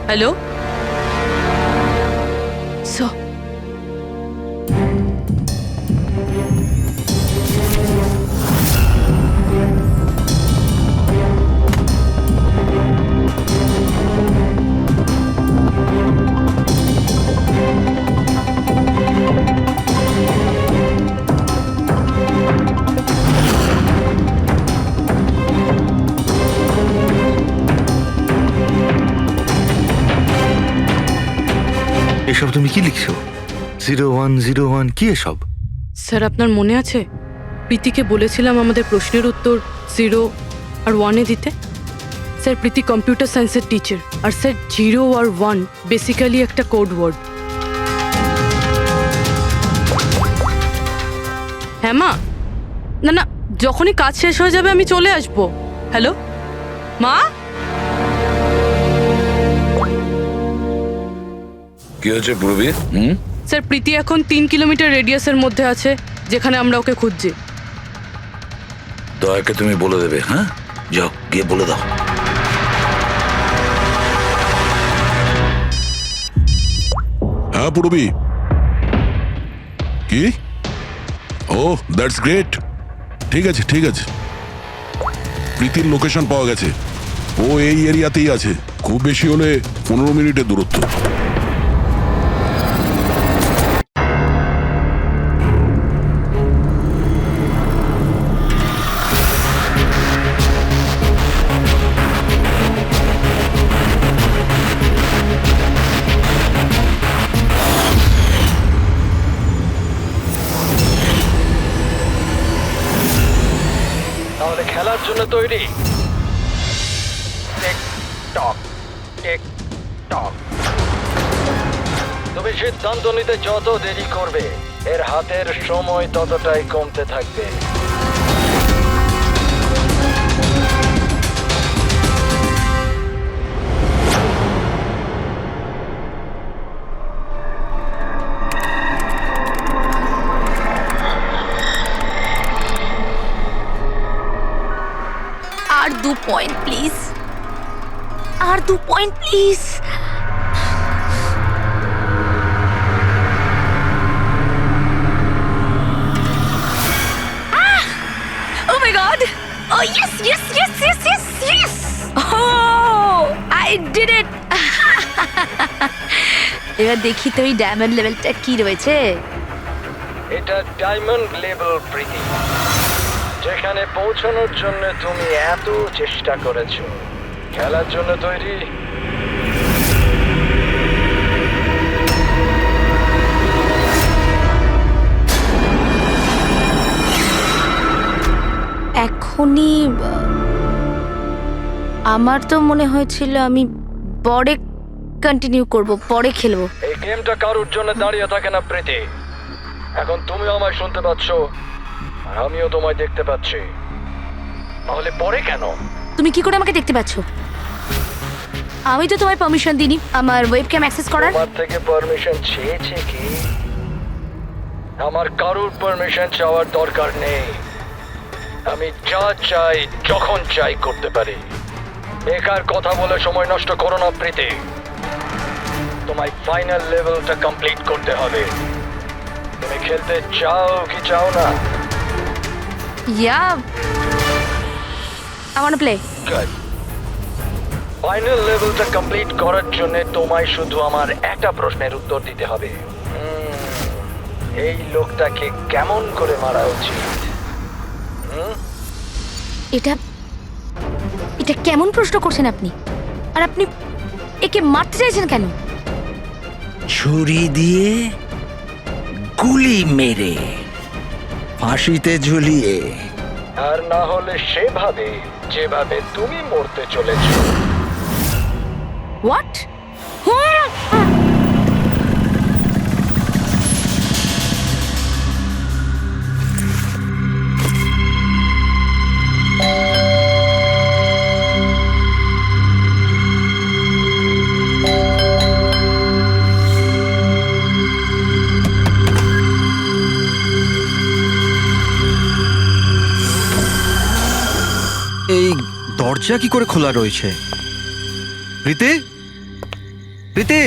Hello এসব তুমি কি লিখছো? 0101 কি এসব? স্যার, আপনার মনে আছে প্রীতিকে বলেছিলাম আমাদের প্রশ্নের উত্তর 0 আর 1-এ দিতে? স্যার, প্রীতি কম্পিউটার সায়েন্সের টিচার, আর স্যার 0 আর 1 বেসিক্যালি একটা কোড ওয়ার্ড। হ্যাঁ মা, না না, যখনই কাজ শেষ হয়ে যাবে আমি চলে আসবো। হ্যালো মা। কি হচ্ছে পূর্বী? স্যার, প্রীতি এখন 3 কিলোমিটার রেডিয়াসের মধ্যে আছে, যেখানে আমরা ওকে খুঁজছি। দয়াকে তুমি বলে দেবে। হ্যাঁ, যাও গিয়ে বলে দাও। হ্যাঁ পূরবী, কি? ও দ্যাটস গ্রেট। ঠিক আছে ঠিক আছে, প্রীতির লোকেশন পাওয়া গেছে। ও এই এরিয়াতেই আছে, খুব বেশি হলে 15 মিনিটের দূরত্ব। তাহলে খেলার জন্য তৈরি? টিক টক টিক টক। তুমি সিদ্ধান্ত নিতে যত দেরি করবে, এর হাতের সময় ততটাই কমতে থাকবে। আর 2 পয়েন্ট প্লিজ, আর 2 point please. Oh my god! Oh yes, yes, yes, yes, yes, yes! Oh, I did it! এবার দেখি তো এই ডায়মন্ড লেভেলটা কি রয়েছে। এটা ডায়মন্ড লেভেল প্রীতি, যেখানে পৌঁছানোর জন্য তুমি এত চেষ্টা করেছো। খেলার জন্য তৈরি? এখনই আমার তো মনে হয়েছিল আমি পরে কন্টিনিউ করব, পরে খেলবো। এই গেমটা কারোর জন্য দাঁড়িয়ে থাকে না প্রীতি। এখন তুমিও আমায় শুনতে পাচ্ছ, আর আমিও তোমায় দেখতে পাচ্ছি। তাহলে পরে কেন? তুমি কি করে আমাকে দেখতে পাচ্ছ? আমি তো তোমায় পারমিশন দিইনি আমার ওয়েবক্যাম অ্যাক্সেস করার। তোমার থেকে পারমিশন চেয়েছে কি? আমার কারোর পারমিশন চাওয়ার দরকার নেই। আমি যা চাই যখন চাই করতে পারি। বেকার কথা বলে সময় নষ্ট করো না প্রীতি। তোমায় ফাইনাল লেভেলটা কমপ্লিট করতে হবে। তুমি খেলতে চাও কি চাও না? Yeah, I want to play. Good. Final লেভেলটা কমপ্লিট করার জন্য তোমায় শুধু আমার একটা প্রশ্নের উত্তর দিতে হবে। এই লোকটাকে কেমন করে মারা উচিত? এটা এটা কেমন প্রশ্ন করছেন আপনি? আর আপনি একে মারতে চাইছেন কেন? ছুরি দিয়ে, গুলি মেরে, ফাঁসিতে ঝুলিয়ে। আর না হলে সেভাবে যেভাবে তুমি মরতে চলেছো। হোয়াট? এই দরজা কি করে খোলা রয়েছে? প্রীতি, প্রীতি,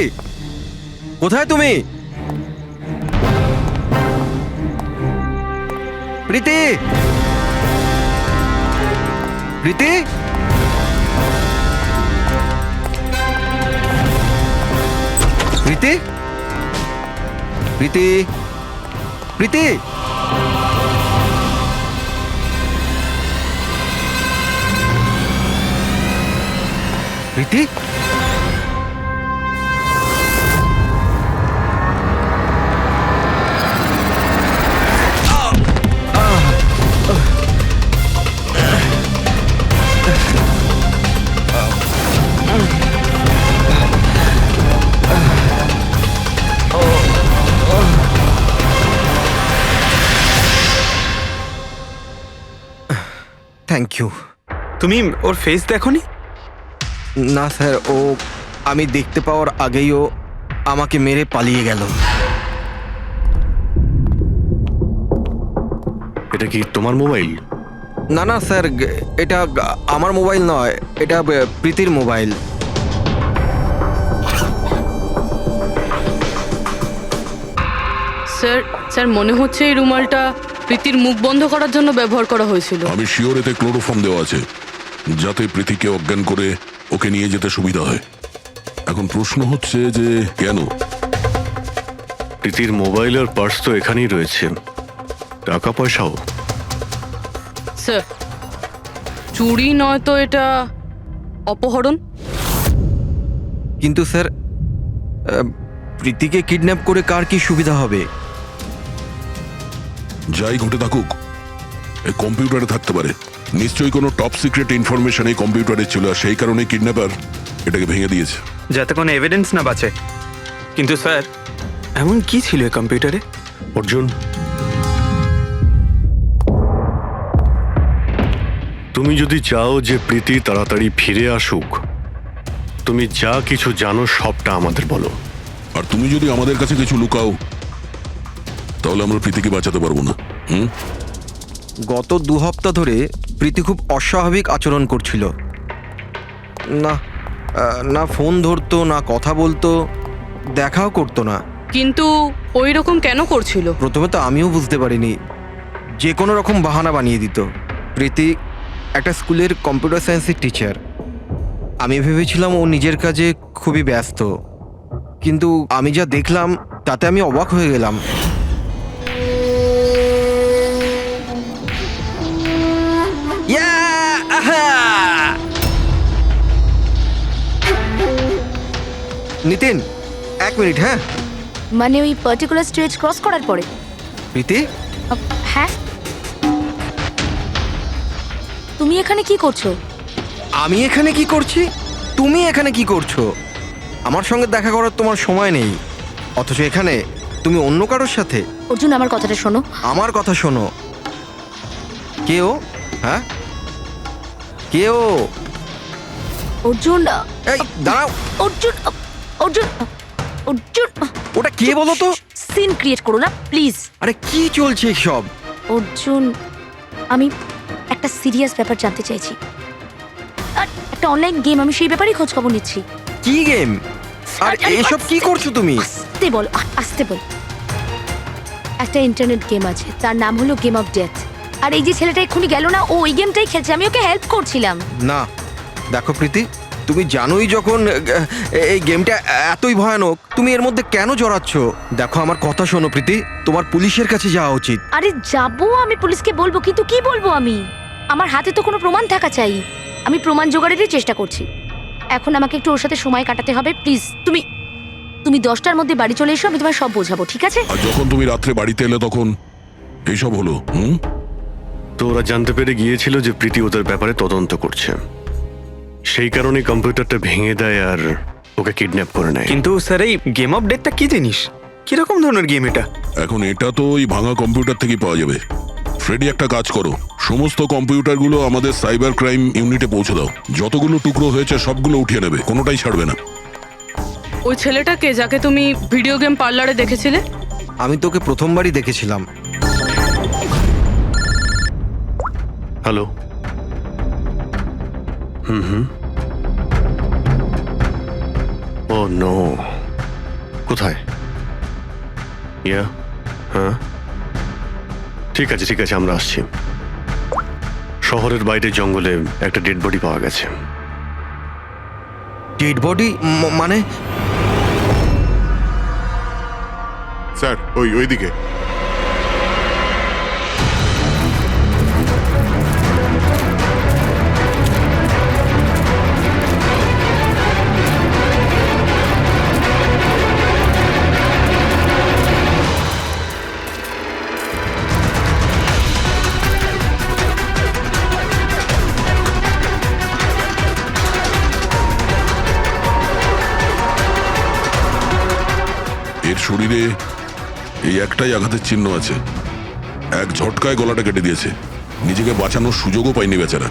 কোথায় তুমি? প্রীতি, প্রীতি, প্রীতি, প্রীতি, প্রীতি। প্রীতি, থ্যাংক ইউ। তুমি ওর ফেস দেখোনি? না স্যার, আমি দেখতে পাওয়ার আগেই ও আমাকে মেরে পালিয়ে গেল। এটা কি তোমার মোবাইল? না না স্যার, এটা আমার মোবাইল নয়, এটা প্রীতির মোবাইল। স্যার মনে হচ্ছে এই রুমালটা প্রীতির মুখ বন্ধ করার জন্য ব্যবহার করা হয়েছিল। আমি শিওর এতে ক্লোরোফর্ম দেওয়া আছে, যাতে প্রীতিকে অজ্ঞান করে ওকে নিয়ে যেতে সুবিধা হয়। এখন প্রশ্ন হচ্ছে যে কেন? প্রীতির মোবাইল আর পার্স তো এখানেই রয়েছে, টাকা পয়সাও। স্যার, চুরি নয় তো এটা অপহরণ। কিন্তু স্যার, প্রীতিকে কিডন্যাপ করে কার কি সুবিধা হবে? যাই ঘটে থাকুক, এই কম্পিউটারে থাকতে পারে। নিশ্চয়ই কোনো টপ সিক্রেট ইনফরমেশন এই কম্পিউটারে ছিল, আর সেই কারণে কিডন্যাপার এটাকে ভেঙে দিয়েছে। যাতে কোনো এভিডেন্স না বাঁচে। কিন্তু স্যার, এমন কি ছিল এই কম্পিউটারে? অর্জুন, তুমি যদি চাও যে প্রীতি তাড়াতাড়ি ফিরে আসুক, তুমি যা কিছু জানো সবটা আমাদের বলো। আর তুমি যদি আমাদের কাছে কিছু লুকাও, তাহলে আমরা প্রীতিকে বাঁচাতে পারবো না। গত 2 সপ্তাহ ধরে প্রীতি খুব অস্বাভাবিক আচরণ করছিল। না না ফোন ধরতো, না কথা বলতো, দেখাও করতো না। কিন্তু ওই রকম কেন করছিল? প্রথমে তো আমিও বুঝতে পারিনি, যে কোনো রকম বাহানা বানিয়ে দিত। প্রীতি একটা স্কুলের কম্পিউটার সায়েন্সের টিচার। আমি ভেবেছিলাম ও নিজের কাজে খুবই ব্যস্ত, কিন্তু আমি যা দেখলাম তাতে আমি অবাক হয়ে গেলাম। নিতিন, 1 মিনিট। হ্যাঁ মানে ওই পার্টিকুলার স্টেজ ক্রস করার পরে? প্রীতি, হ্যাঁ, তুমি এখানে কি করছো? আমি এখানে কি করছি? তুমি এখানে কি করছো? আমার সঙ্গে দেখা করার তোমার সময় নেই, অথচ এখানে তুমি অন্য কারোর সাথে। অর্জুন, আমার কথাটা শোনো। আমার কথা শোনো। কে ও? হ্যাঁ, কে ও? অর্জুন, এই দাঁড়াও। অর্জুন, অর্জুন, অর্জুন, ওটা কে বলো তো? সিন ক্রিয়েট করো না প্লিজ। আরে কি চলছে সব? অর্জুন, আমি একটা সিরিয়াস ব্যাপার জানতে চাইছি। আর একটা অনলাইন গেম, আমি সেই ব্যাপারেই খোঁজ খবর নিচ্ছি। কি গেম? আর এসব কি করছো তুমি? আস্তে বল, আস্তে বল। একটা ইন্টারনেট গেম আছে, তার নাম হলো গেম অফ ডেথ। আর এই যে ছেলেটা এক্ষুনি গেল না, ও ওই গেমটাই খেলছে, আমি ওকে হেল্প করছিলাম। না দেখো প্রীতি, তুমি জানোই যখন এই গেমটা এতই ভয়ানক, তুমি এর মধ্যে কেন জড়াচ্ছ? দেখো আমার কথা শোনো প্রীতি, তোমার পুলিশের কাছে যাওয়া উচিত। আরে যাবো, আমি পুলিশকে বলবো, কিন্তু কি বলবো আমি? আমার হাতে তো কোনো প্রমাণ থাকা চাই। আমি প্রমাণ জোগাড়েরই চেষ্টা করছি। এখন আমাকে একটু ওর সাথে সময় কাটাতে হবে। প্লিজ তুমি 10টার মধ্যে বাড়ি চলে এসো, আমি তোমায় সব বোঝাবো, ঠিক আছে? আর যখন তুমি রাত্রে বাড়িতে এলে তখন এইসব হলো। তো ওরা জানতে পেরে গিয়েছিল যে প্রীতি ওদের ব্যাপারে তদন্ত করছে, সেই কারণে কম্পিউটারটা ভেঙে দেয় আর ওকে কিডন্যাপ করে নেয়। কিন্তু স্যার, এই গেম অফ ডেথটা কি জিনিস? কিরকম ধরনের গেম এটা? এখন এটা তো ওই ভাঙা কম্পিউটার থেকেই পাওয়া যাবে। ফ্রেডি, একটা কাজ করো, সমস্ত কম্পিউটারগুলো আমাদের সাইবার ক্রাইম ইউনিটে পৌঁছে দাও। যতগুলো টুকরো হয়েছে সবগুলো উঠিয়ে নেবে, কোনোটাই ছাড়বে না। ওই ছেলেটাকে যাকে তুমি ভিডিও গেম পার্লারে দেখেছিলে? আমি তোকে প্রথমবারই দেখেছিলাম। হ্যালো। ও নো, কোথায়? ইয়া, হ্যাঁ, ঠিক আছে ঠিক আছে, আমরা আসছি। শহরের বাইরে জঙ্গলে একটা ডেড বডি পাওয়া গেছে। ডেড বডি মানে? স্যার ওইদিকে। এর শরীরে এই একটাই আঘাতের চিহ্ন আছে। এক ঝটকায় গলাটা কেটে দিয়েছে। নিজেকে বাঁচানোর সুযোগও পায়নি বেচারা।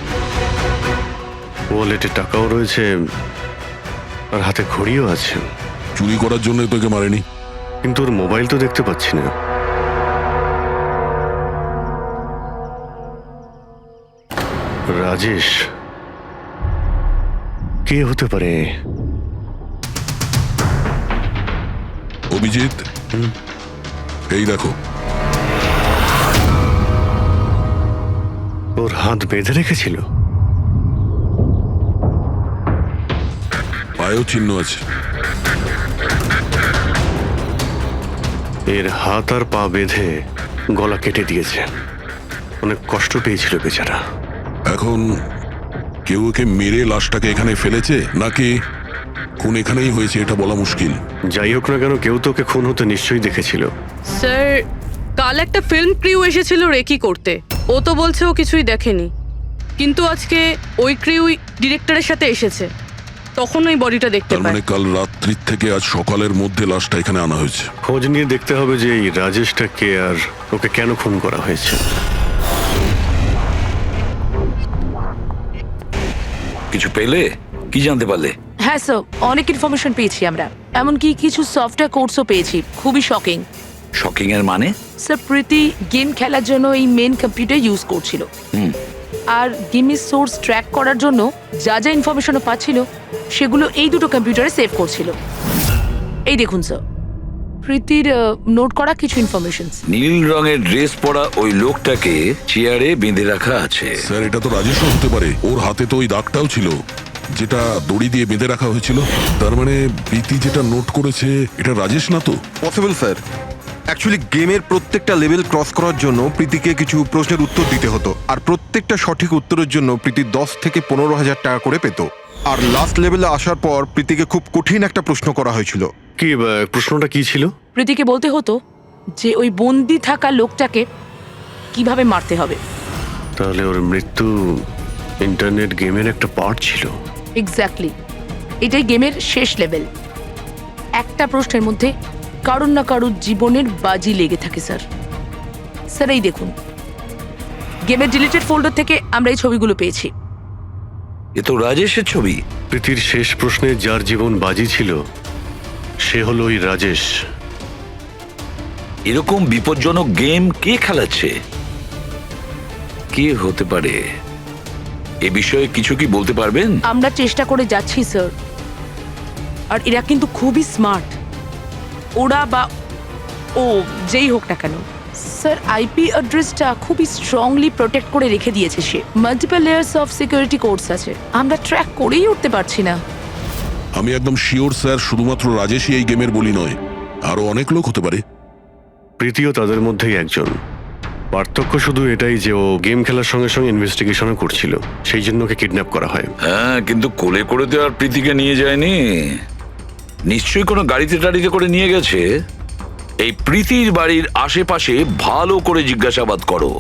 ওয়ালেটে টাকাও রয়েছে আর হাতে ঘড়িও আছে, চুরি করার জন্য তোকে মারেনি। কিন্তু ওর মোবাইল তো দেখতে পাচ্ছি না। রাজেশ কে হতে পারে? অভিজিৎ, এই দেখো, ওর হাত বেঁধে রেখেছিল। পায়েও চিহ্ন আছে। এর হাত আর পা বেঁধে গলা কেটে দিয়েছে। অনেক কষ্ট পেয়েছিল বেচারা। এখন কেউ ওকে মেরে লাশটাকে এখানে ফেলেছে নাকি খুন এখানেই হয়েছে এটা বলা মুশকিল। যাই হোক না কেন, কেউ তো ওকে খুন হতে নিশ্চয়ই দেখেছিল। স্যার, কাল একটা ফিল্ম ক্রিউ এসেছিল রেকি করতে। ও তো বলছে ও কিছুই দেখেনি, কিন্তু আজকে ওই ক্রিউ ডিরেক্টরের সাথে এসেছে, তখন ওই বডিটা দেখতে তার পায়। মানে কাল রাত্রির থেকে আজ সকালের মধ্যে লাশটা এখানে আনা হয়েছে। খোঁজ নিয়ে দেখতে হবে যে এই রাজেশটা কে আর ওকে কেন খুন করা হয়েছে। কিছু পেলে? কি জানতে পারলে? হ্যাঁ স্যার, অনেক ইনফরমেশন পেয়েছি আমরা, এমনকি কিছু সফটওয়্যার কোর্সও পেয়েছি। খুবই শকিং। শকিং এর মানে? স্যার, প্রীতি গেম খেলার জন্য এই মেন কম্পিউটার ইউজ করছিল, আর গেমের সোর্স ট্র্যাক করার জন্য যা যা ইনফরমেশনও পাচ্ছিল সেগুলো এই দুটো কম্পিউটারে সেভ করছিল। এই দেখুন স্যার, প্রীতির নোট করা কিছু ইনফরমেশন। নীল রঙের ড্রেস পরা ওই লোকটাকে চেয়ারে বেঁধে রাখা আছে। স্যার, এটা তো রাজেশও হতে পারে। ওর হাতে তো ওই দাগটাও ছিল যেটা দড়ি দিয়ে বেঁধে রাখা হয়েছিল। তার মানে প্রীতি যেটা নোট করেছে এটা রাজেশ না তো? Possible sir. অ্যাকচুয়ালি গেমের প্রত্যেকটা লেভেল ক্রস করার জন্য প্রীতিকে কিছু প্রশ্নের উত্তর দিতে হতো, আর প্রত্যেকটা সঠিক উত্তরের জন্য প্রীতি 10 থেকে 15,000 টাকা করে পেত। আর লাস্ট লেভেলে আসার পর প্রীতিকে খুব কঠিন একটা প্রশ্ন করা হয়েছিল। কি প্রশ্নটা কি ছিল? প্রীতিকে বলতে হতো যে ওই বন্দি থাকা লোকটাকে কিভাবে মারতে হবে। তাহলে ওর মৃত্যু ইন্টারনেট গেমের একটা পার্ট ছিল। এক্স্যাক্টলি, এটাই গেমের শেষ লেভেল। একটা প্রশ্নের মধ্যে কারুর না কারুর জীবনের বাজি লেগে থাকে স্যার। স্যার, এই দেখুন, গেমের ডিলিটেড ফোল্ডার থেকে আমরা এই ছবিগুলো পেয়েছি। এ তো রাজেশের ছবি। প্রীতির শেষ প্রশ্নে যার জীবন বাজি ছিল সে হলো ওই রাজেশ। এরকম বিপজ্জনক গেম কে খেলাচ্ছে? কে হতে পারে? এ বিষয়ে কিছু কি বলতে পারবেন? আমরা চেষ্টা করে যাচ্ছি স্যার, আর এরা কিন্তু খুবই স্মার্ট। ওরা বা ও যেই হোক না কেন স্যার, আইপি অ্যাড্রেসটা খুবই স্ট্রংলি প্রোটেক্ট করে রেখে দিয়েছে সে। Multiple layers of security codes আছে, আমরা ট্র্যাক করেই উঠতে পারছি না। আমি একদম শিওর স্যার, শুধুমাত্র রাজেশই এই গেমের বলি নয়, আরো অনেক লোক হতে পারে। প্রীতিও তাদের মধ্যেই একজন। পার্থক্য শুধু এটাই যে ও গেম খেলার সঙ্গে সঙ্গে ইনভেস্টিগেশনও করছিল, সেই জন্য ওকে কিডন্যাপ করা হয়। হ্যাঁ, কিন্তু কোলে করে তো আর প্রীতিকে নিয়ে যায়নি। নিশ্চয়ই কোনো গাড়িতে টাড়িতে করে নিয়ে গেছে। এই প্রীতির বাড়ির আশেপাশে ভালো করে জিজ্ঞাসাবাদ করো,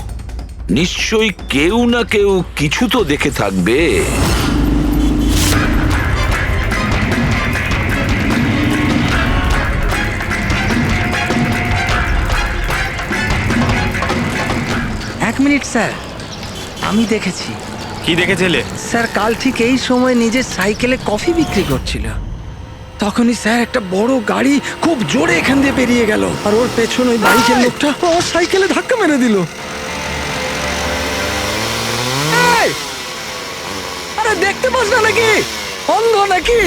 নিশ্চয়ই কেউ না কেউ কিছু তো দেখে থাকবে। এক মিনিট স্যার, আমি দেখেছি। কি দেখেছিলে? স্যার, কাল ঠিক এই সময় নিজের সাইকেলে কফি বিক্রি করছিল। তখনই স্যার একটা বড় গাড়ি খুব জোরে এখান দিয়ে বেরিয়ে গেল, আর ওর পেছন ওই বাইকের লোকটা ওর সাইকেলে ধাক্কা মেরে দিল। আরে দেখতে পাস না নাকি? অন্ধ নাকি?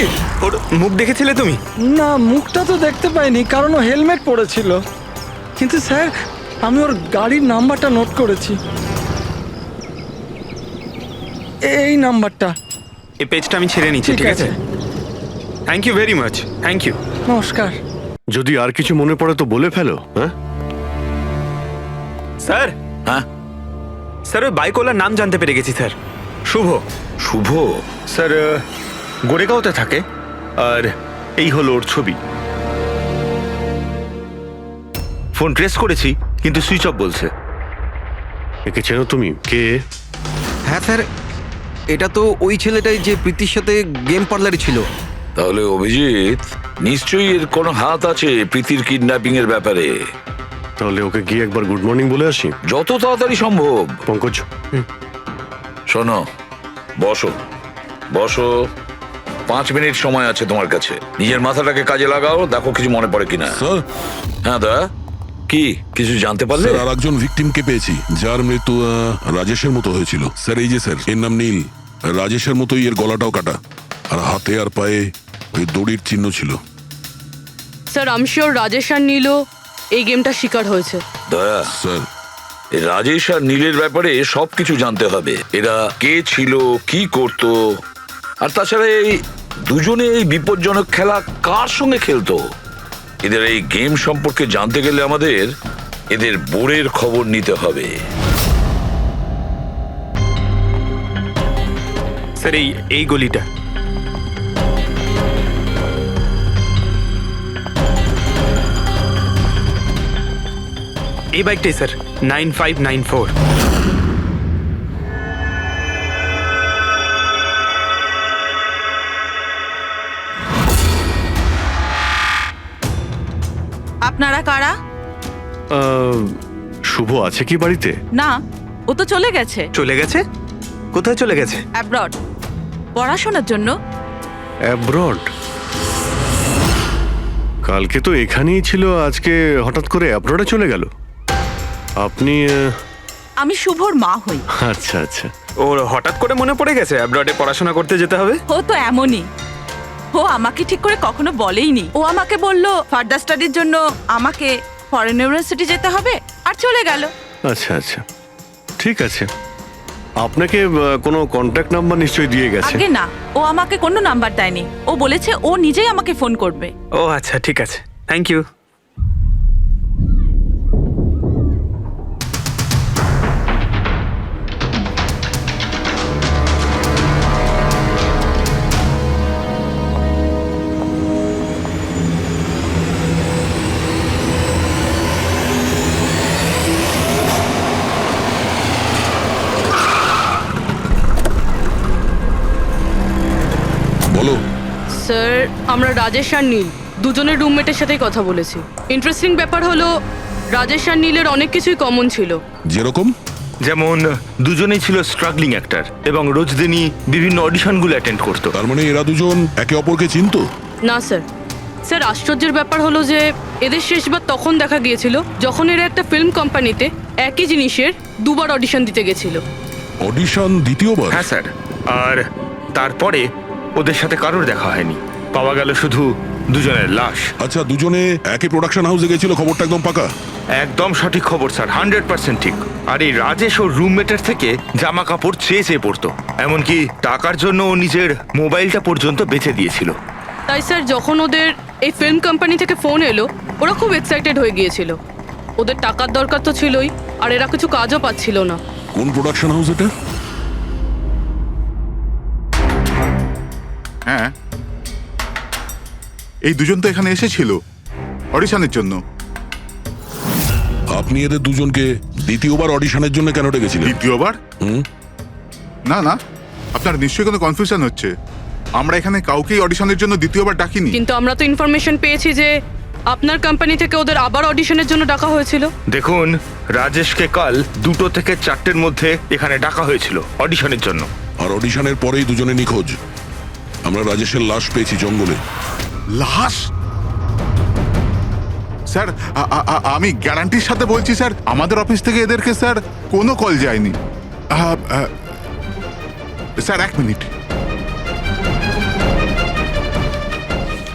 ওর মুখ দেখেছিলে তুমি? না, মুখটা তো দেখতে পাইনি কারণ ও হেলমেট পরেছিল। কিন্তু স্যার, আমি ওর গাড়ির নাম্বারটা নোট করেছি, এই নাম্বারটা। এই পেজটা আমি ছেড়ে নিচ্ছি, ঠিক আছে? Thank you very much, thank you. নমস্কার। যদি আর কিছু মনে পড়ে তো বলে ফেলো। হ্যাঁ স্যার, হ্যাঁ স্যার ওই বাইকওয়ালার নাম জানতে পেরে গেছি স্যার। শুভ। শুভ? স্যার গোরেগাঁওতে থাকে, আর এই হলো ওর ছবি। ফোন ট্রেস করেছি কিন্তু সুইচ অফ বলছে। একে চেনো তুমি? কে? হ্যাঁ স্যার, এটা তো ওই ছেলেটাই যে প্রীতির সাথে গেম পার্লারে ছিল। তাহলে অভিজিৎ নিশ্চয়ই এর কোনো হাত আছে প্রীতির কিডন্যাপিং এর ব্যাপারে। তাহলে ওকে গিয়ে একবার গুড মর্নিং বলে আসি। যত তাড়াতাড়ি সম্ভব। পঙ্কজ, শোনো, বসো বসো, 5 মিনিট সময় আছে তোমার কাছে। নিজের মাথাটাকে কাজে লাগাও, দেখো কিছু মনে পড়ে কিনা। স্যার, হ্যাঁ দা, কি কিছু জানতে পারলে? স্যার, আর একজন ভিকটিমকে পেয়েছি যার মৃত্যু রাজেশের মতো হয়েছিল। স্যার, এই যে স্যার, এর নাম নীল। রাজেশের মতোই এর গলাটাও কাটা, আর হাতে আর পায়ে ওই দড়ির চিহ্ন ছিল। স্যার আম শিওর রাজেশ আর নীলও এই গেমটা শিকার হয়েছে। দয়া, স্যার, এই রাজেশ আর নীলের ব্যাপারে সবকিছু জানতে হবে। এরা কে ছিল, কি করত, আর তাছাড়া এই দুজনে এই বিপজ্জনক খেলা কার সঙ্গে খেলতো। এদের এই গেম সম্পর্কে জানতে গেলে আমাদের এদের বোর্ডের খবর নিতে হবে। স্যার এই গলিটা। এই বাইকটাই স্যার, 9594। আপনারা কারা? শুভ আছে কি বাড়িতে? না, ও তো চলে গেছে চলে গেছে? কোথায় চলে গেছে? অ্যাব্রড, পড়াশোনার জন্য। অ্যাব্রড? কালকে তো এখানেই ছিল, আজকে হঠাৎ করে অ্যাব্রডে চলে গেল। আপনি আমি শুভর মা হই। আচ্ছা আচ্ছা। ওর হঠাৎ করে মনে পড়ে গেছে অ্যাব্রডে পড়াশোনা করতে যেতে হবে। ও তো এমনই, ও আমাকে ঠিক করে কখনো বলেইনি। ও আমাকে বলল ফার্দার স্টাডির জন্য আমাকে ফরেন ইউনিভার্সিটি যেতে হবে, আর চলে গেল। আচ্ছা আচ্ছা, ঠিক আছে। আপনাকে কোনো কন্ট্যাক্ট নাম্বার নিশ্চয়ই দিয়ে গেছে। আগে না, ও আমাকে কোনো নাম্বার দেয়নি। ও বলেছে ও নিজেই আমাকে ফোন করবে। ও আচ্ছা, ঠিক আছে, থ্যাংক ইউ। বলো। স্যার আমরা রাজেশ আর নীল দুজনের রুমমেটের সাথেই কথা বলেছি। ইন্টারেস্টিং ব্যাপার হলো রাজেশ আর নীলের অনেক কিছুই কমন ছিল। যেরকম? যেমন দুজনেই ছিল স্ট্রাগলিং অ্যাক্টর এবং রোজ দিনই বিভিন্ন অডিশনগুলো অ্যাটেন্ড করতো। তার মানে এরা দুজন একে অপরকে চিনতো? না স্যার। স্যার আশ্চর্যের ব্যাপার হলো যে এদের শেষবার তখন দেখা গিয়েছিল যখন এরা একটা ফিল্ম কোম্পানিতে একই জিনিসের দুবার অডিশন দিতে গেছিল। অডিশন দ্বিতীয়বার? হ্যাঁ স্যার, আর তারপরে ওদের সাথে কারোর দেখা হয়নি, পাওয়া গেল শুধু দুজনের লাশ। আচ্ছা, দুজনে একই প্রোডাকশন হাউসে গেছিল, খবরটা একদম পাকা? একদম সঠিক খবর স্যার, 100% ঠিক। আর এই রাজেশ ওর রুমমেটের থেকে জামা কাপড় চেয়ে চেয়ে পড়তো, এমনকি টাকার জন্য ও নিজের মোবাইলটা পর্যন্ত বেচে দিয়েছিল। তাই স্যার যখন ওদের এই ফিল্ম কোম্পানি থেকে ফোন এলো ওরা খুব এক্সাইটেড হয়ে গিয়েছিল। ওদের টাকার দরকার তো ছিলই, আর এরা কিছু কাজও পাচ্ছিল না। কোন প্রোডাকশন হাউস এটা? হ্যাঁ, এই দুজন তো এখানে এসেছিল অডিশনের জন্য। আপনি এদের দুজনকে দ্বিতীয়বার অডিশনের জন্য কেন ডেকেছিলেন? দ্বিতীয়বার? হুম? না না, আপনার নিশ্চয়ই কোনো কনফিউশন হচ্ছে। আমরা এখানে কাউকেই অডিশনের জন্য দ্বিতীয়বার ডাকিনি। কিন্তু আমরা তো ইনফরমেশন পেয়েছি যে আপনার কোম্পানি থেকে ওদের আবার অডিশনের জন্য ডাকা হয়েছিল। দেখুন, রাজেশকে কাল 2টো থেকে 4টের মধ্যে এখানে ডাকা হয়েছিল অডিশনের জন্য। আর অডিশনের পরেই দুজনে নিখোঁজ। আমরা রাজেশের লাশ পেয়েছি জঙ্গলে। লাশ? স্যার, আমি গ্যারান্টির সাথে বলছি স্যার, আমাদের অফিস থেকে এদেরকে স্যার কোনো কল যায়নি। Sir 1 minute.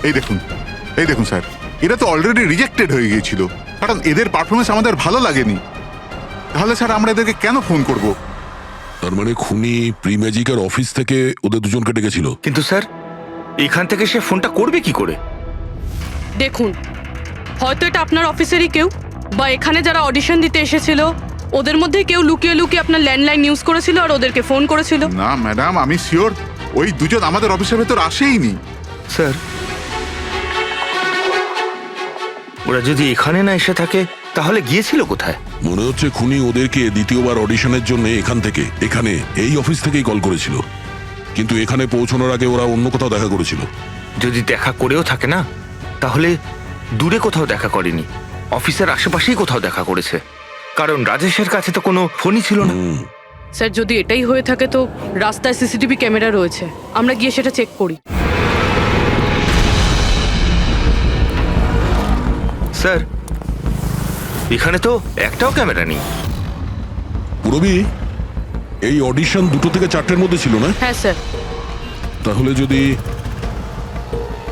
এই দেখুন স্যার, এরা তো অলরেডি রিজেক্টেড হয়ে গিয়েছিল, কারণ এদের পারফরমেন্স আমাদের ভালো লাগেনি। তাহলে স্যার আমরা এদেরকে কেন ফোন করব? তার মানে খুনি প্রি ম্যাজিকের অফিস থেকে ওদের দুজনকে ডেকেছিল। কিন্তু স্যার এখান থেকে সে ফোনটা করবে কি করে? দেখুন, হয়তো এটা আপনার অফিসেরই কেউ, বা এখানে যারা অডিশন দিতে এসেছিল ওদের মধ্যে কেউ লুকিয়ে লুকিয়ে আপনার ল্যান্ডলাইন ইউজ করেছিল আর ওদেরকে ফোন করেছিল। না ম্যাডাম, আমি শিওর ওই দুজন আমাদের অফিসের ভেতর আসেইনি। স্যার ওরা যদি এখানে না এসে থাকে তাহলে গিয়েছিল কোথায়? মনে হচ্ছে খুনি ওদেরকে দ্বিতীয়বার অডিশনের জন্য এখানে এই অফিস থেকেই কল করেছিল, কিন্তু এখানে পৌঁছানোর আগে ওরা অন্য কোথাও দেখা করেছিল। যদি দেখা করেও থাকে না, তাহলে দূরে কোথাও দেখা করেনি, অফিসের আশেপাশেই কোথাও দেখা করেছে, কারণ রাজেশের কাছে তো কোনো ফোনই ছিল না। স্যার, যদি এটাই হয়ে থাকে তো রাস্তায় সিসিটিভি ক্যামেরা রয়েছে, আমরা গিয়ে সেটা চেক করি। স্যার এখানে তো একটাও ক্যামেরা নেই। পুরবি, এই অডিশন 2টো থেকে 4টের মধ্যে ছিল না? হ্যাঁ স্যার। তাহলে যদি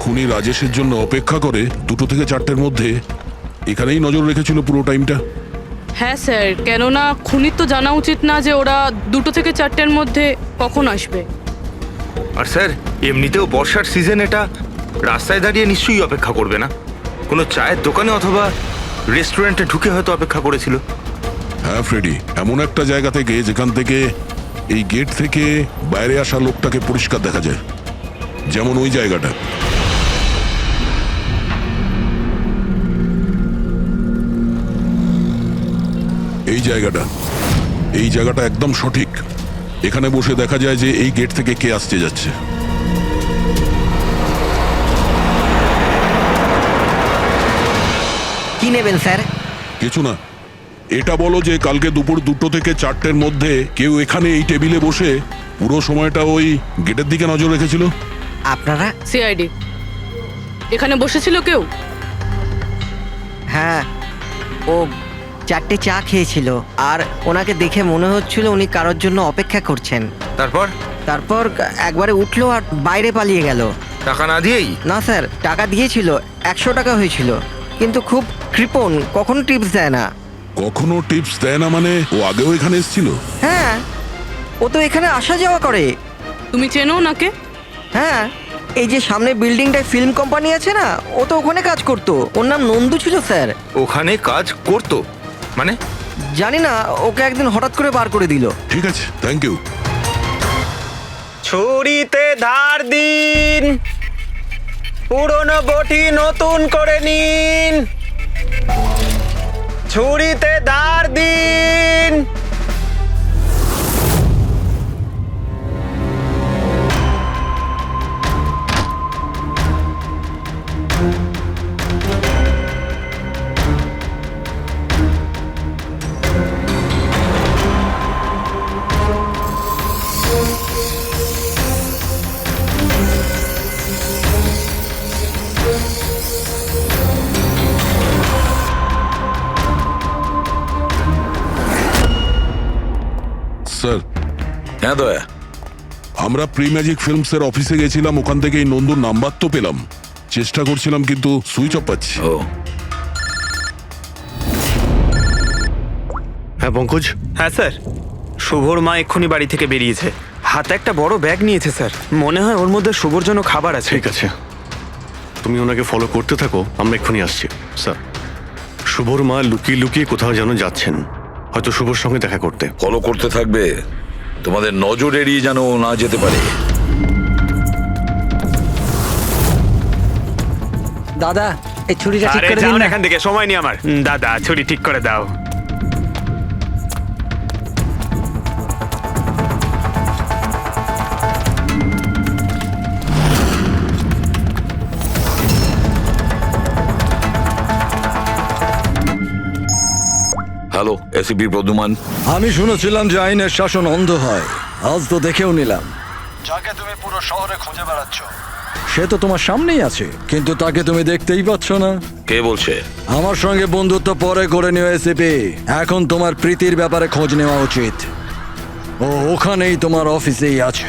খুনি রাজেশের জন্য অপেক্ষা করে 2টো থেকে 4টের মধ্যে এখানেই নজর রেখেছিল পুরো টাইমটা। হ্যাঁ স্যার, কেননা খুনির তো জানা উচিত না যে ওরা 2টো থেকে 4টের মধ্যে কখন আসবে। আর স্যার এমনিতেও বর্ষার সিজন, এটা রাস্তায় দাঁড়িয়ে নিশ্চয়ই অপেক্ষা করবে না, কোনো চায়ের দোকানে অথবা রেস্টুরেন্টে ঢুকে হয়তো অপেক্ষা করেছিল। হ্যাঁ ফ্রেডি, এমন একটা জায়গা থেকে যেখান থেকে এই গেট থেকে বাইরে আসা লোকটাকে পরিষ্কার দেখা যায়, যেমন ওই জায়গাটা। এই জায়গাটা একদম সঠিক। এখানে বসে দেখা যায় যে এই গেট থেকে কে আসতে যাচ্ছে। কি নেবেন স্যার? কিছু না, এটা বলো যে কালকে দুপুর 2টো থেকে 4টের মধ্যে কেউ এখানে এই টেবিলে বসে পুরো সময়টা ওই গেটের দিকে নজর রেখেছিল। আপনারা? সিআইডি। এখানে বসেছিল কেউ? হ্যাঁ, ও 4টে চা খেয়েছিল আর ওনাকে দেখে মনে হচ্ছিল উনি কারোর জন্য অপেক্ষা করছেন। তারপর একবারে উঠলো আর বাইরে পালিয়ে গেল। টাকা না দিয়েই? না স্যার, টাকা দিয়েছিল, 100 টাকা হয়েছিল, কিন্তু খুব কৃপণ, কখনো টিপস দেয় না। কখনো টিপস দেয় না মানে? ও আগেও এখানে এসেছিল? হ্যাঁ, ও তো এখানে আসা যাওয়া করে। তুমি চেনো নাকে? হ্যাঁ, এই যে সামনে বিল্ডিংটায় ফিল্ম কোম্পানি আছে না, ও তো ওখানে কাজ করতো। ওর নাম নন্দু ছিল স্যার। ওখানে কাজ করতো মানে? জানি না, ওকে একদিন হঠাৎ করে বার করে দিল। ঠিক আছে, থ্যাংক ইউ। ছুরিতে ধার দিন, পুরনো বটি নতুন করে নিন, ছুরিতে ধার দিন। স্যার। হ্যাঁ দয়া, আমরা প্রি ম্যাজিক ফিল্মসের অফিসে গেছিলাম, ওখান থেকে এই নন্দুর নাম্বার তো পেলাম, চেষ্টা করছিলাম কিন্তু সুইচ অফ পাচ্ছি। হ্যাঁ পঙ্কজ। হ্যাঁ স্যার, শুভর মা এক্ষুনি বাড়ি থেকে বেরিয়েছে, হাতে একটা বড় ব্যাগ নিয়েছে স্যার, মনে হয় ওর মধ্যে শুভর জন্য খাবার আছে। ঠিক আছে, তুমি ওনাকে ফলো করতে থাকো, আমরা এক্ষুনি আসছি। স্যার, শুভর মা লুকিয়ে লুকিয়ে কোথাও যেন যাচ্ছেন, হয়তো শুভর সঙ্গে দেখা করতে। ফলো করতে থাকবে, তোমাদের নজর এড়িয়ে যেন না যেতে পারে। দাদা, এই ছুরিটা ঠিক আরে করে যাও দিন না না। এখান থেকে, সময় নেই আমার। দাদা, ছুরি ঠিক করে দাও। Hello, ACP Pradyuman. আমি শুনেছিলাম যে আইনের শাসন অন্ধ হয়, আজ তো দেখেও নিলাম। যাকে তুমি পুরো শহরে খুঁজে বেড়াচ্ছ সে তো তোমার সামনেই আছে, কিন্তু তাকে তুমি দেখতেই পাচ্ছ না। কে বলছে? আমার সঙ্গে বন্ধুত্ব পরে করে নিও এসিপি, এখন তোমার প্রীতির ব্যাপারে খোঁজ নেওয়া উচিত। ও ওখানেই তোমার অফিসেই আছে।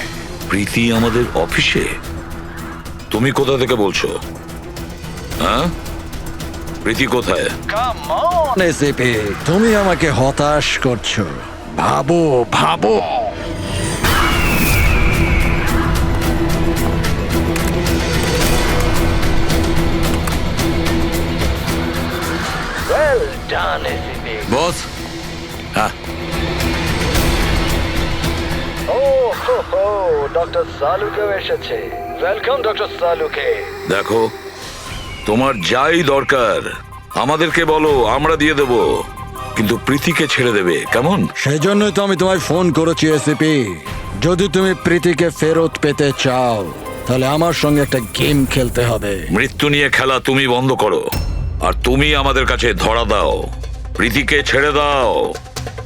প্রীতি আমাদের অফিসে? তুমি কোথা থেকে বলছো? হ্যাঁ, প্রীতি কোথায়? এসিপি তুমি আমাকে হতাশ করছো। ভাবো ভাবো। Well done ACP. বস। হ্যাঁ, ও হো ডক্টর সালুকেও এসেছে। Welcome doctor Salunkhe. দেখো, তোমার যাই দরকার আমাদেরকে বলো, আমরা দিয়ে দেব, কিন্তু প্রীতিকে ছেড়ে দেবে, কেমন? সেই জন্যই তো আমি তোমায় ফোন করেছি এসিপি। যদি তুমি প্রীতিকে ফেরত পেতে চাও তাহলে আমার সঙ্গে একটা গেম খেলতে হবে। মৃত্যু নিয়ে খেলা তুমি বন্ধ করো, আর তুমি আমাদের কাছে ধরা দাও। প্রীতিকে ছেড়ে দাও,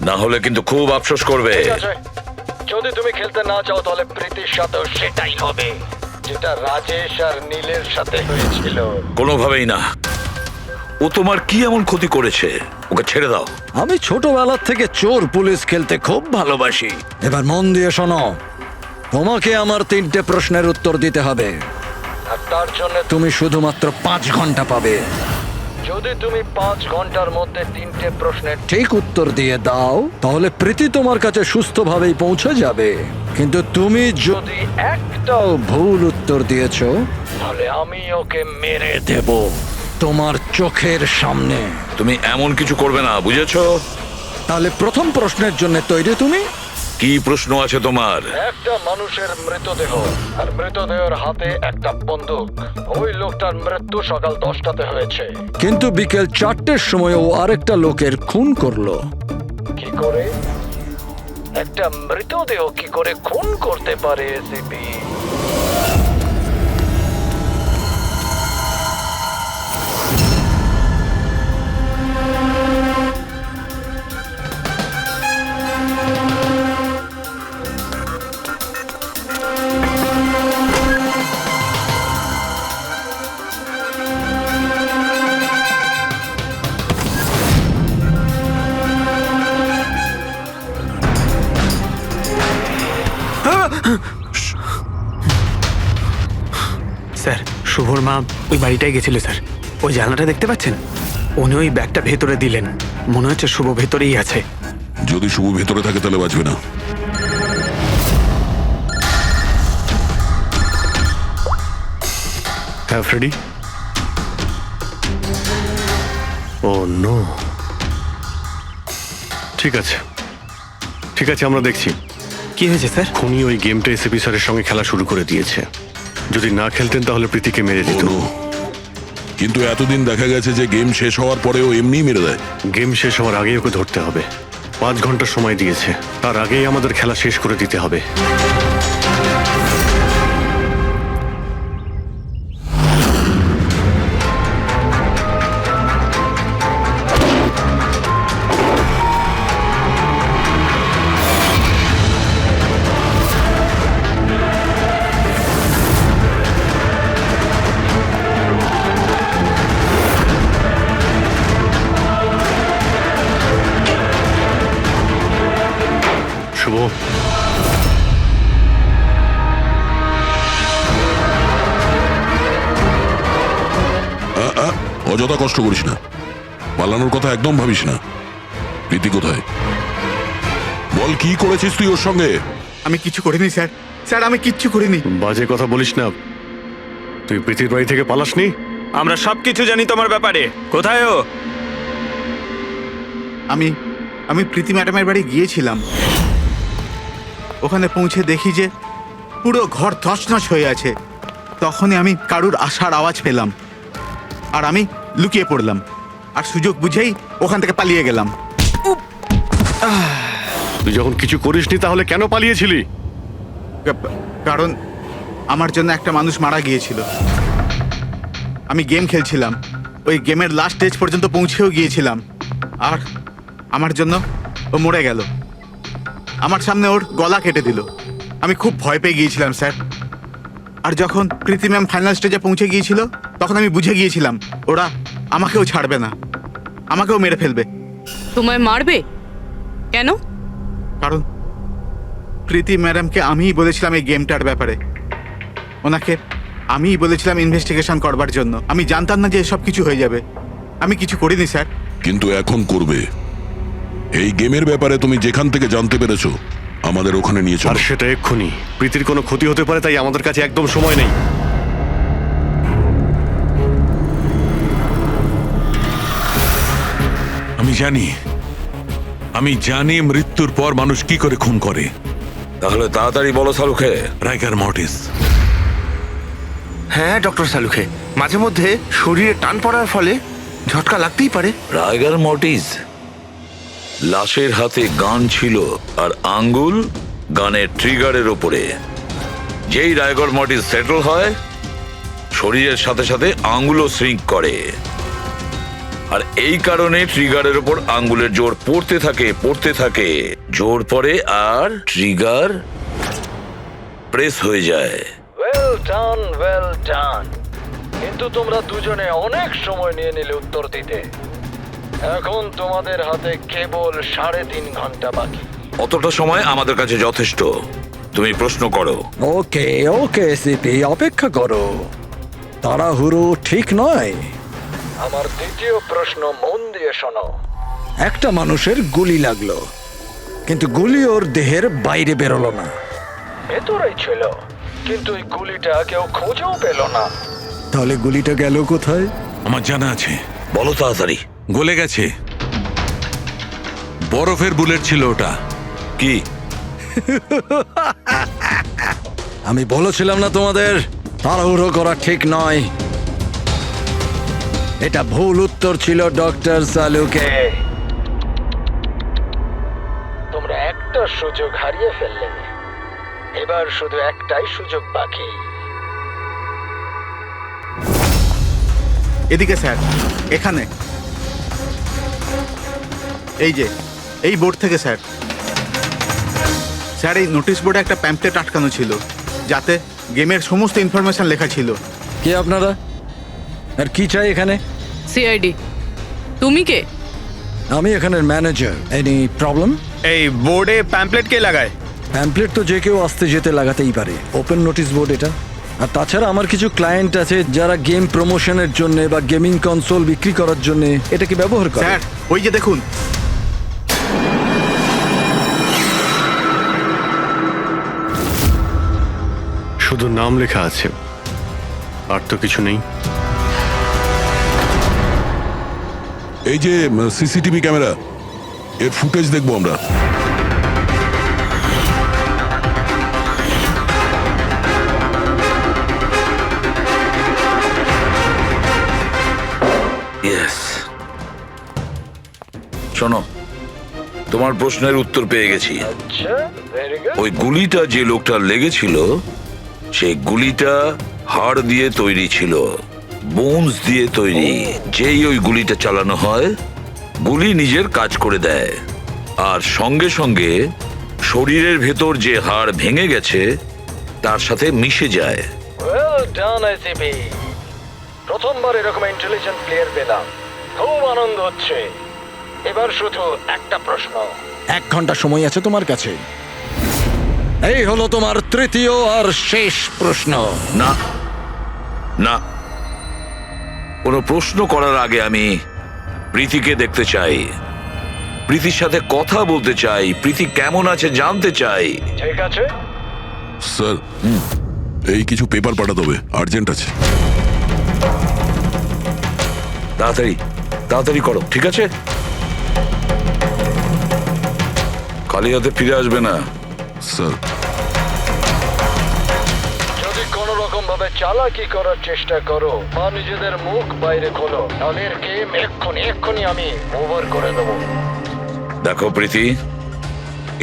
না হলে কিন্তু খুব আফসোস করবে। ঠিক আছে, যদি তুমি খেলতে না চাও তাহলে প্রীতির সাথেও সেটাই হবে যেটা রাজেশ আর নীলের সাথে হয়েছিল। কোনোভাবেই না। ও তোমার কি এমন ক্ষতি করেছে? ওকে ছেড়ে দাও। আমি ছোটবেলার থেকে চোর পুলিশ খেলতে খুব ভালোবাসি। এবার মন দিয়ে শোনো, তোমাকে আমার 3টে প্রশ্নের উত্তর দিতে হবে। আর তার জন্য তুমি শুধুমাত্র 5 ঘন্টা পাবে। যদি তুমি 5 ঘন্টার মধ্যে 3টে প্রশ্নের ঠিক উত্তর দিয়ে দাও তাহলে প্রীতি তোমার কাছে সুস্থভাবেই পৌঁছে যাবে। কিন্তু তুমি যদি একটাও ভুল উত্তর দিয়েছো তাহলে আমি ওকে মেরে দেব তোমার চোখের সামনে। তুমি এমন কিছু করবে না, বুঝেছো? তাহলে প্রথম প্রশ্নের জন্য তৈরি তুমি? কি প্রশ্ন আছে তোমার? একটা মানুষের মৃতদেহ আর মৃতদেহের হাতে একটা বন্দুক। ওই লোকটার মৃত্যু সকাল 10টাতে হয়েছে। কিন্তু বিকেল 4টের সময় ও আরেকটা লোকের খুন করলো। কি করে একটা মৃতদেহ কি করে খুন করতে পারে এসিপি? স্যার, শুভর মা ওই বাড়িটায় গেছিল স্যার। ওই জানলাটা দেখতে পাচ্ছেন? উনি ওই ব্যাগটা ভেতরে দিলেন। মনে হচ্ছে শুভ ভেতরেই আছে। যদি শুভ ভেতরে থাকে তাহলে বাঁচবে না। হ্যাঁ ফ্রেডি। ও নো। ঠিক আছে, ঠিক আছে, আমরা দেখছি। কি হয়েছে স্যার? খুনি ওই গেমটা এসিপি স্যারের সঙ্গে খেলা শুরু করে দিয়েছে। যদি না খেলতেন তাহলে প্রীতিকে মেরে দিত। ও, কিন্তু এতদিন দেখা গেছে যে গেম শেষ হওয়ার পরেও এমনিই মেরে দেয়। গেম শেষ হওয়ার আগেই ওকে ধরতে হবে। 5 ঘন্টা সময় দিয়েছে, তার আগেই আমাদের খেলা শেষ করে দিতে হবে। শুভ, অযথা কষ্ট করিস না, পালানোর কথা একদম ভাবিস না। প্রীতি কোথায়? বল, কি করেছিস তুই ওর সঙ্গে? আমি কিছু করিনি স্যার। স্যার আমি কিচ্ছু করিনি। বাজে কথা বলিস না। তুই প্রীতির বাড়ি থেকে পালাসনি? আমরা সবকিছু জানি তোমার ব্যাপারে। কোথায় ও? আমি প্রীতি ম্যাডামের বাড়ি গিয়েছিলাম। ওখানে পৌঁছে দেখি যে পুরো ঘর তছনছ হয়ে আছে। তখনই আমি কারুর আসার আওয়াজ পেলাম, আর আমি লুকিয়ে পড়লাম, আর সুযোগ বুঝেই ওখান থেকে পালিয়ে গেলাম। তুই যখন কিছু করিসনি তাহলে কেন পালিয়েছিলি? কারণ আমার জন্য একটা মানুষ মারা গিয়েছিল। আমি গেম খেলছিলাম, ওই গেমের লাস্ট স্টেজ পর্যন্ত পৌঁছেও গিয়েছিলাম, আর আমার জন্য ও মরে গেল। আমার সামনে ওর গলা কেটে দিল। আমি খুব ভয় পেয়ে গিয়েছিলাম স্যার। আর যখন প্রীতি ম্যাম ফাইনাল স্টেজে পৌঁছে গিয়েছিল তখন আমি বুঝে গিয়েছিলাম ওরা আমাকেও ছাড়বে না, আমাকেও মেরে ফেলবে। তোমায় মারবে কেন? কারণ প্রীতি ম্যাডামকে আমিই বলেছিলাম এই গেমটার ব্যাপারে। ওনাকে আমিই বলেছিলাম ইনভেস্টিগেশন করবার জন্য। আমি জানতাম না যে এসব কিছু হয়ে যাবে। আমি কিছু করিনি স্যার। কিন্তু এখন করবে। এই গেমের ব্যাপারে তুমি যেখান থেকে জানতে পেরেছো আমাদের ওখানে নিয়ে আর চলো। সেটা এক্ষুনি। প্রীতির কোনো ক্ষতি হতে পারে, তাই আমাদের কাছে একদম সময় নেই। আমি জানি মৃত্যুর পর মানুষ কি করে খুন করে। তাহলে তাড়াতাড়ি বলো সালুখে। রাইগার মর্টিস। হ্যাঁ ডক্টর সালুখে, মাঝে মধ্যে শরীরে টান পড়ার ফলে ঝটকা লাগতেই পারে। রাইগার মর্টিস লাশের হাতে গান ছিল আর আঙ্গুল গানের ট্রিগারের ওপরে। যেই রাইগার মর্টিস সেটল হয়, শরীরের সাথে সাথে আঙ্গুলও শ্রিঙ্ক করে। আর এই কারণে ট্রিগারের ওপর আঙ্গুলের জোর পড়তে থাকে, জোর পড়ে আর ট্রিগার প্রেস হয়ে যায়। Well done. কিন্তু তোমরা দুজনে অনেক সময় নিয়ে নিলে উত্তর দিতে। এখন তোমাদের হাতে কেবল 3.5 ঘন্টা বাকি। অতটা সময় আমাদের কাছে যথেষ্ট। তুমি প্রশ্ন করো। ওকে ওকে সিপি, অপেক্ষা করো, তাড়াহুড়ো ঠিক নয়। আমার দ্বিতীয় প্রশ্ন মন দিয়ে শোনো। একটা মানুষের গুলি লাগলো, কিন্তু গুলি ওর দেহের বাইরে বেরোলো না। ভেতরেই ছিল, কিন্তু এই গুলিটা কেউ খুঁজেও পেল না। তাহলে গুলিটা গেল কোথায়? আমার জানা আছে, বলো তাড়াতাড়ি। গলে গেছে। বরফের বুলেট ছিল ওটা। কি? আমি বলেছিলাম না তোমাদের তাড়াহুড়ো করা ঠিক নয়। এটা ভুল উত্তর ছিল ডক্টর সালুকে। তোমরা একটা সুযোগ হারিয়ে ফেললে। এবার শুধু একটাই সুযোগ বাকি। এদিকে স্যার, এখানে এই যে এই বোর্ড থেকে স্যার। স্যার, এই নোটিশ বোর্ডে একটা প্যাম্পলেট আটকানো ছিল, যাতে গেমের সমস্ত ইনফরমেশন লেখা ছিল। কে আপনারা আর কি চাই এখানে? সিআইডি। তুমি কে? আমি এখানের ম্যানেজার। Any problem? এই বোর্ডে প্যাম্পলেট কে লাগায়? প্যাম্পলেট তো যে কেউ আসতে যেতে লাগাতেই পারে। ওপেন নোটিশ বোর্ড এটা। আর তাছাড়া আমার কিছু ক্লায়েন্ট আছে যারা গেম প্রমোশনের জন্য বা গেমিং কনসোল বিক্রি করার জন্য এটাকে ব্যবহার করে। স্যার, ওই যে দেখুন। শুধু নাম লেখা আছে, আর তো কিছু নেই। এই যে সিসিটিভি ক্যামেরা, এর ফুটেজ দেখবো আমরা। ইয়েস। শোনো, তোমার প্রশ্নের উত্তর পেয়ে গেছি। আচ্ছা, ভেরি গুড। ওই গুলিটা যে লোকটার লেগেছিল, সেই গুলিটা হাড় দিয়ে তৈরি ছিল, বোনস দিয়ে তৈরি। যেই ওই গুলিটা চালানো হয়, গুলি নিজের কাজ করে দেয়, আর সঙ্গে সঙ্গে শরীরের ভেতর যে হাড় ভেঙে গেছে তার সাথে মিশে যায়। Well done ICP. প্রথমবার এরকম ইন্টেলিজেন্ট প্লেয়ার পেলাম, খুব আনন্দ হচ্ছে। এবার শুধু একটা প্রশ্ন। 1 ঘন্টা সময় আছে তোমার কাছে। এই হলো তোমার তৃতীয় আর শেষ প্রশ্ন। না না, কোনো প্রশ্ন করার আগে আমি প্রীতিকে দেখতে চাই, প্রীতির সাথে কথা বলতে চাই, প্রীতি কেমন আছে জানতে চাই। ঠিক আছে। স্যার, এই কিছু পেপার পাঠাতে হবে, আর্জেন্ট আছে। তাড়াতাড়ি তাড়াতাড়ি করো, ঠিক আছে? খালি হাতে ফিরে আসবে না। স্যার, যদি কোনো রকম ভাবে চালাকি করার চেষ্টা করো বা নিজেদের মুখ বাইরে খোলো, তাহলে এর গেম এক্ষুনি আমি ওভার করে দেবো। দেখো প্রীতি,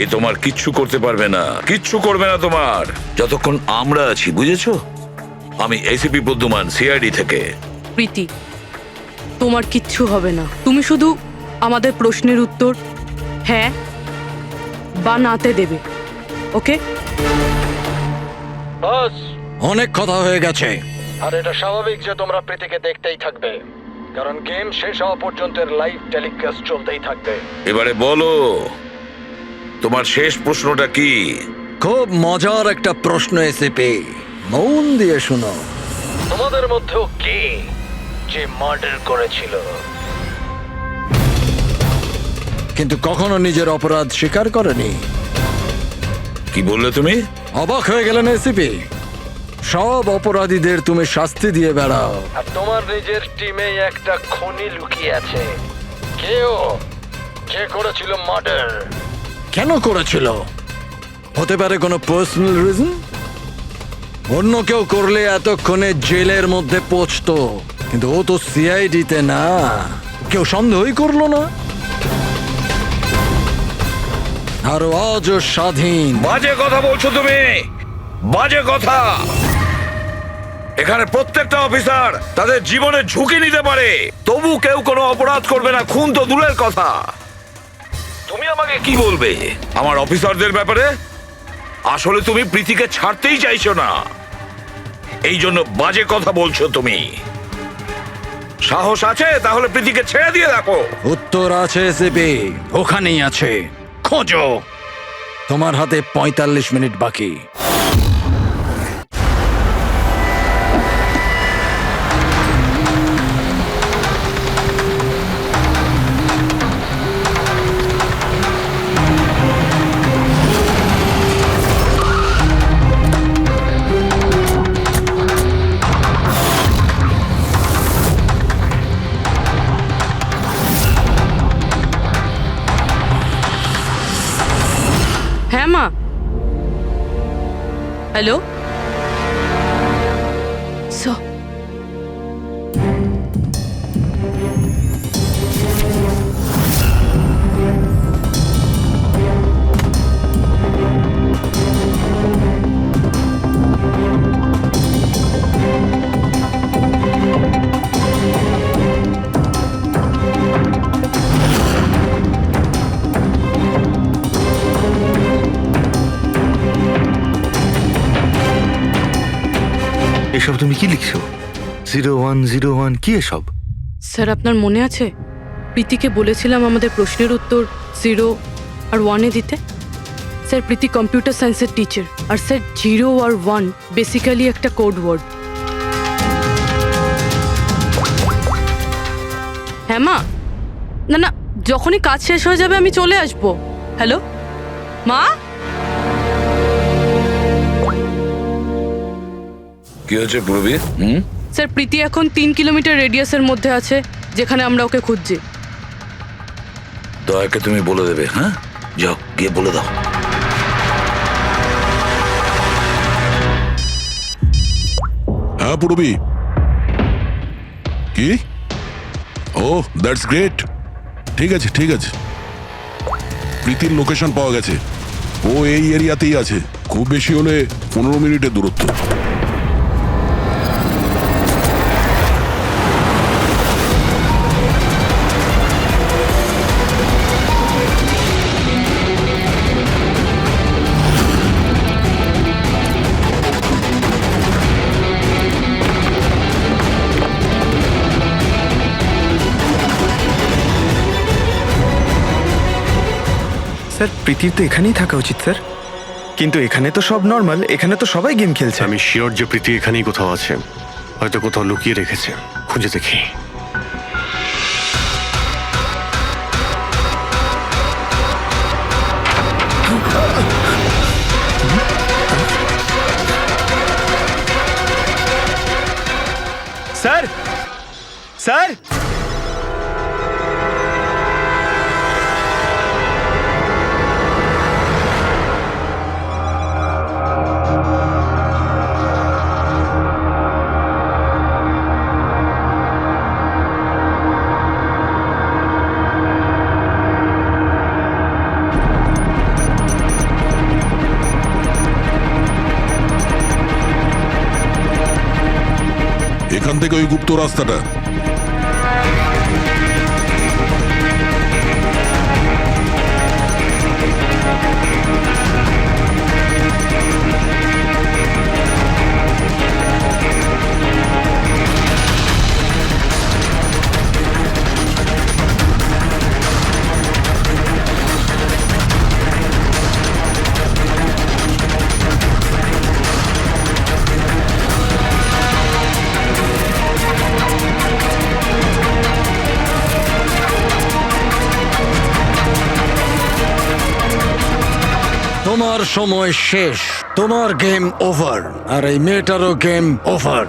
এ তোমার কিচ্ছু করতে পারবে না, কিচ্ছু করবে না তোমার, যতক্ষণ আমরা আছি, বুঝেছো? আমি এসিপি বর্ধমান, সিআইডি থেকে। প্রীতি, তোমার কিচ্ছু হবে না। তুমি শুধু আমাদের প্রশ্নের উত্তর হ্যাঁ বা নাতে দেবে, ওকে? বাস। অনেক কথা হয়ে গেছে। আর এটা স্বাভাবিক যে তোমরা প্রীতিকে দেখতেই থাকবে, কারণ গেম শেষ হওয়া পর্যন্ত এর লাইভ টেলিকাস্ট চলতেই থাকবে। এবারে বলো, তোমার শেষ প্রশ্নটা কি? খুব মজার একটা প্রশ্ন এসেপি, মন দিয়ে শুনো। তোমাদের মধ্যেও কে যে মার্ডার করেছিল? কিন্তু কখনো নিজের অপরাধ স্বীকার করেনি। কি বললে তুমি? অবাক হয়ে গেলেন এসিপি? সব অপরাধীদের তুমি শাস্তি দিয়ে বেড়াও। আর তোমার নিজের টিমে একটা খনি লুকিয়ে আছে। কেউ কে করেছিল মার্ডার? কেন করেছিল? হতে পারে কোনো পার্সোনাল রিজন। অন্য কেউ করলে এতক্ষণে জেলের মধ্যে পৌঁছতো, কিন্তু ও তো সিআইডিতে না, কেউ সন্দেহই করলো না। আর আজও স্বাধীন। বাজে কথা বলছো তুমি, বাজে কথা। এখানে প্রত্যেকটা অফিসার তাদের জীবনে ঝুঁকি নিতে পারে, তবু কেউ কোনো অপরাধ করবে না, খুন তো দূরের কথা। তুমি আমাকে কি বলবে আমার অফিসারদের ব্যাপারে? আসলে তুমি প্রীতিকে ছাড়তেই চাইছো না, এই জন্য বাজে কথা বলছো তুমি। সাহস আছে তাহলে প্রীতিকে ছেড়ে দিয়ে দেখো। উত্তর আছে এসিপি, ওখানেই আছে, খোঁজো। তোমার হাতে 45 মিনিট বাকি। হ্যাঁ মা। হ্যালো এসব তুমি কি লিখছো? 0101 কি এসব? স্যার, আপনার মনে আছে প্রীতিকে বলেছিলাম আমাদের প্রশ্নের উত্তর 0 আর 1 দিতে? স্যার, প্রীতি কম্পিউটার সায়েন্সের টিচার, আর স্যার 0 আর 1 বেসিক্যালি একটা কোড ওয়ার্ড। হ্যাঁ মা। না না, যখনই কাজ শেষ হয়ে যাবে আমি চলে আসবো। হ্যালো মা। কি হয়েছে পূর্বী? স্যার, প্রীতি এখন 3 কিলোমিটার রেডিয়াসের মধ্যে আছে, যেখানে আমরা ওকে খুঁজছি। দয়াকে তুমি বলে দেবে। হ্যাঁ, যাও গিয়ে বলে দাও। হ্যাঁ পূরবী। কি? ও দ্যাটস গ্রেট। ঠিক আছে ঠিক আছে, প্রীতির লোকেশন পাওয়া গেছে। ও এই এরিয়াতেই আছে, খুব বেশি হলে 15 মিনিটের দূরত্ব। স্যার, প্রীতির তো এখানেই থাকা উচিত স্যার, কিন্তু এখানে তো সব নর্মাল, এখানে তো সবাই গেম খেলছে। আমি শিওর যে প্রীতি এখানেই কোথাও আছে, হয়তো কোথাও লুকিয়ে রেখেছে। খুঁজে দেখি। স্যার স্যার এখান থেকে ওই গুপ্ত রাস্তাটা। তোমার সময় শেষ, তোমার গেম ওভার, আর এই মেয়েটারও গেম ওভার।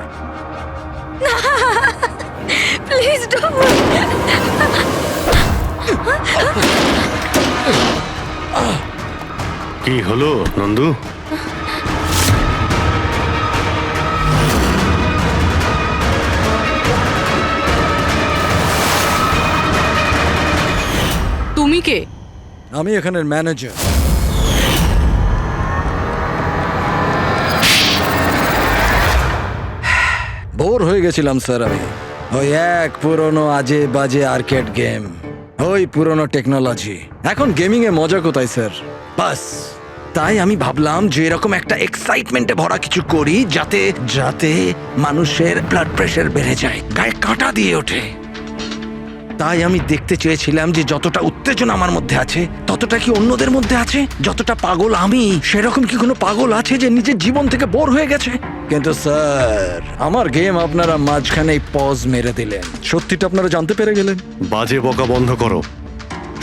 Please don't. কি হলো নন্দু? তুমি কে? আমি এখানের ম্যানেজার। বোর হয়ে গেছিলাম স্যার আমি। ওই এক পুরনো আজে বাজে আর্কেড গেম, ওই পুরনো টেকনোলজি। এখন গেমিং এ মজা কোথায় স্যার? বাস তাই আমি ভাবলাম যে এরকম একটা এক্সাইটমেন্টে ভরা কিছু করি যাতে যাতে মানুষের ব্লাড প্রেশার বেড়ে যায়, গায়ে কাঁটা দিয়ে ওঠে। তাই আমি দেখতে চেয়েছিলাম যে যতটা উত্তেজনা আমার মধ্যে আছে ততটা কি অন্যদের মধ্যে আছে? যতটা পাগল আমি, সেরকম কি কোনো পাগল আছে যে নিজের জীবন থেকে বোর হয়ে গেছে? কিন্তু স্যার, আমার গেম আপনারা মাঝখানেই পজ মেরে দিলেন। সত্যিটা আপনারা জানতে পেরে গেলেন। বাজে বকা বন্ধ করো।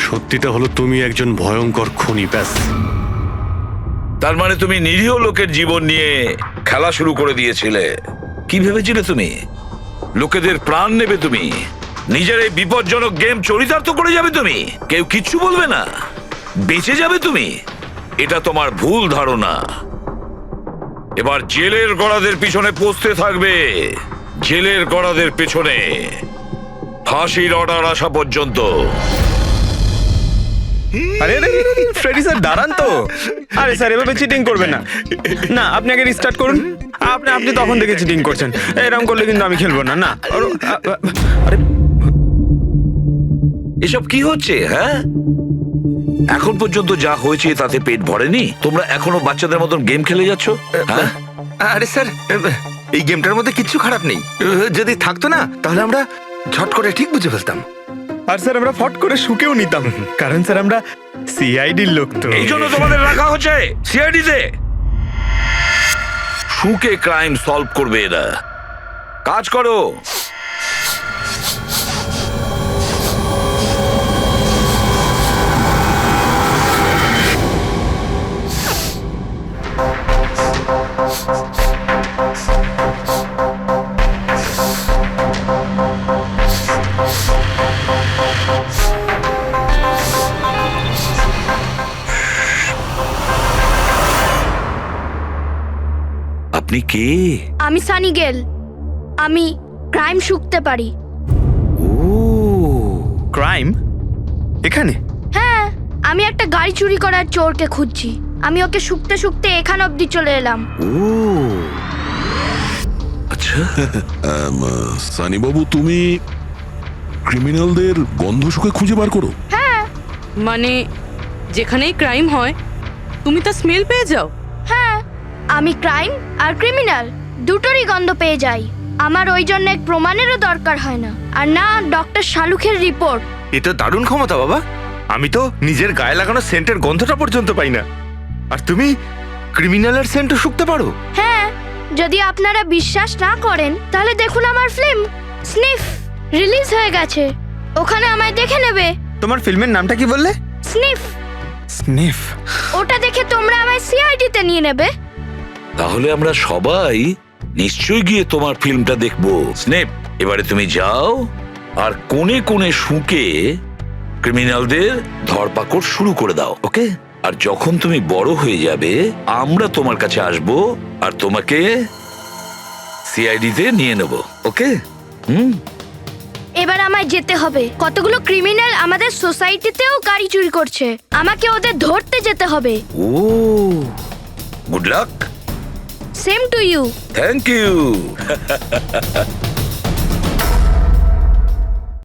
সত্যিটা হলো তুমি একজন ভয়ঙ্কর খুনি, ব্যাস। তার মানে তুমি নিরীহ লোকের জীবন নিয়ে খেলা শুরু করে দিয়েছিলে। কি ভেবেছিলে তুমি লোকেদের প্রাণ নেবে? তুমি নিজের এই বিপজ্জনক গেম চরিতার্থ করে যাবে? তুমি কেউ কিচ্ছু বলবে না, বেঁচে যাবে তুমি? এটা তোমার ভুল ধারণা। এবার জেলের গড়াদের পিছনে পৌঁছতে থাকবে, জেলের গড়াদের পেছনে, ফাঁসির অর্ডার আসা পর্যন্ত। আরে ফ্রেডি স্যার দাঁড়ান তো। আরে স্যার এভাবে চিটিং করবেন না। না, আপনি আগে রিস্টার্ট করুন। আপনি তখন থেকে চিটিং করছেন, এরকম করলে কিন্তু আমি খেলবো না। না আরে এসব কি হচ্ছে? হ্যাঁ, এখন পর্যন্ত যা হয়েছে তাতে পেট ভরেনি? তোমরা এখনো বাচ্চাদের মতন গেম খেলে যাচ্ছ? হ্যাঁ? আরে স্যার, এই গেমটার মধ্যে কিচ্ছু খারাপ নেই। যদি থাকতো না তাহলে আমরা ঝট করে ঠিক বুঝে ফেলতাম। আর স্যার আমরা ফট করে শুকেও নিতাম, কারণ স্যার আমরা সিআইডির লোক তো। এই জন্য তোমাদের রাখা হচ্ছে সিআইডিতে। শুকে ক্রাইম সলভ করবে এরা। কাজ করো। আপনি কে? আমি সানি গেল। আমি ক্রাইম শুকতে পারি। ও, ক্রাইম এখানে? হ্যাঁ, আমি একটা গাড়ি চুরি করার চোরকে খুঁজছি। আমি ওকে শুকতে শুকতে এখান অবধি চলে এলাম। ও আচ্ছা। সানি বাবু, তুমি ক্রিমিনালদের গন্ধ শুকে খুঁজে বার করো? হ্যাঁ মানে যেখানেই ক্রাইম হয় তুমি তা স্মেল পেয়ে যাও? হ্যাঁ, আমি ক্রাইম আর ক্রিমিনাল দুটোরই গন্ধ পেয়ে যাই। আমার ওই জন্য এক প্রমাণেরও দরকার হয় না, আর না ডক্টর শালুখের রিপোর্ট। এ তো দারুণ ক্ষমতা বাবা। আমি তো নিজের গায়ে লাগানো সেন্টের গন্ধটা পর্যন্ত পাই না, আর তুমি ক্রিমিনালের সেন্টও শুকতে পারো? হ্যাঁ, যদি আপনারা বিশ্বাস না করেন তাহলে দেখুন আমার ফিল্ম স্নিফ রিলিজ হয়ে গেছে, ওখানে আমায় দেখে নেবে। তোমার ফিল্মের নামটা কি বললে? স্নিফ। স্নিফ? ওটা দেখে তোমরা আমায় সিআইডিতে নিয়ে নেবে। তাহলে আমরা সবাই নিশ্চয়ই গিয়ে তোমার ফিল্মটা দেখবো। স্নেপ, এবারে তুমি যাও আর কোণে কোণে শুকে ক্রিমিনালদের ধরপাকড় শুরু করে দাও, ওকে? আর যখন তুমি বড় হয়ে যাবে আমরা তোমার কাছে আসবো আর তোমাকে সিআইডিতে নিয়ে নেব, ওকে? এবার আমায় যেতে হবে। কতগুলো ক্রিমিনাল আমাদের সোসাইটিতেও গাড়ি চুরি করছে, আমাকে ওদের ধরতে যেতে হবে। ও, good luck. Same to you. Thank you.